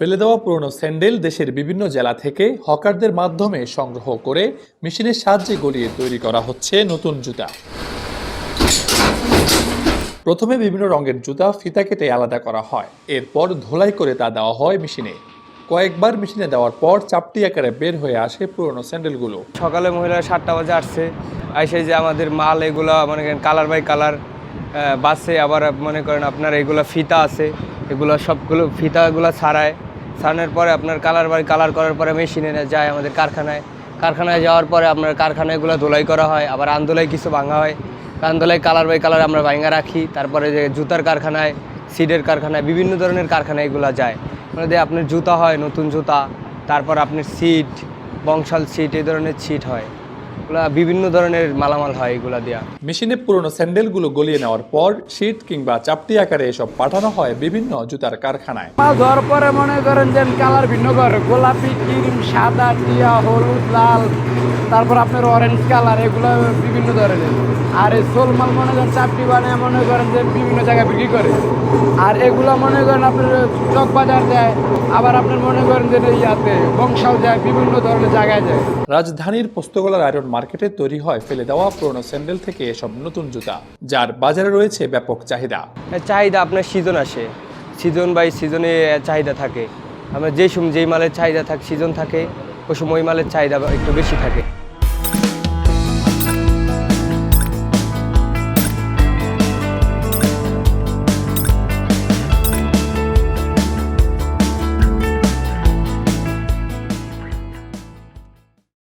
ফেলে দেওয়া পুরনো স্যান্ডেল দেশের বিভিন্ন জেলা থেকে হকারদের মাধ্যমে সংগ্রহ করে মেশিনের সাহায্যে গলিয়ে তৈরি করা হচ্ছে নতুন জুতা। প্রথমে বিভিন্ন রঙের জুতা ফিতা কেটে আলাদা করা হয়, এরপর ধোলাই করে তা দেওয়া হয় মেশিনে। কয়েকবার মেশিনে দেওয়ার পর চাপটি আকারে বের হয়ে আসে পুরনো স্যান্ডেলগুলো। সকালে মহিলারা 7টা বাজে আসছে, এসে যে আমাদের মাল এগুলো মনে করেন কালার বাই কালার বাসে, আবার মনে করেন আপনার এগুলো ফিতা আছে, এগুলো সবগুলো ফিতাগুলো ছাড়ানোর পরে আপনার কালার বাই কালার করার পরে মেশিনে যায় আমাদের কারখানায় যাওয়ার পরে আপনার কারখানায় এগুলো ধোলাই করা হয়, আবার আন্দোলাই কিছু ভাঙা হয়, আন্দোলাই কালার বাই কালার আমরা ভাঙা রাখি। তারপরে যে জুতার কারখানায়, সিডের কারখানায়, বিভিন্ন ধরনের কারখানায় এগুলো যায়, মানে আপনার জুতা হয় নতুন জুতা, তারপর আপনার সিট, বংশাল সিট, এই ধরনের সিট হয়, এগুলো বিভিন্ন ধরনের মালামাল হয় এগুলা দিয়া। মেশিনে পুরনো স্যান্ডেলগুলো গলিয়ে নেওয়ার পর শীট কিংবা চাপটি আকারে এসব পাঠানো হয় বিভিন্ন জুতার কারখানায়। মাল ধোয়ার পরে মনে করেন যে কালার ভিন্ন করে, গোলাপি, ক্রিম, সাদা, টিয়া, হলুদ, লাল, তারপর আপনার অরেঞ্জ কালার, এগুলো বিভিন্ন ধরনের। আর এই সোল মাল মনে করেন চাপটি বানিয়ে মনে করেন যে বিভিন্ন জায়গায় বিক্রি করে। আর এগুলো মনে করেন আপনার চক বাজার যায়, আবার আপনার মনে করেন যে ইয়াতে বংশাল যায়, বিভিন্ন ধরনের জায়গায় যায়। রাজধানীর পোস্তগোলার আয়রন মার্কেটে তৈরি হয় ফেলে দেওয়া পুরনো স্যান্ডেল থেকে এসব নতুন জুতা, যার বাজারে রয়েছে ব্যাপক চাহিদা। আপনার সিজন আসে, সিজন বাই সিজনে চাহিদা থাকে। আমরা যেই মালের চাহিদা থাকে, সিজন থাকে, ওই সময় মালের চাহিদা একটু বেশি থাকে।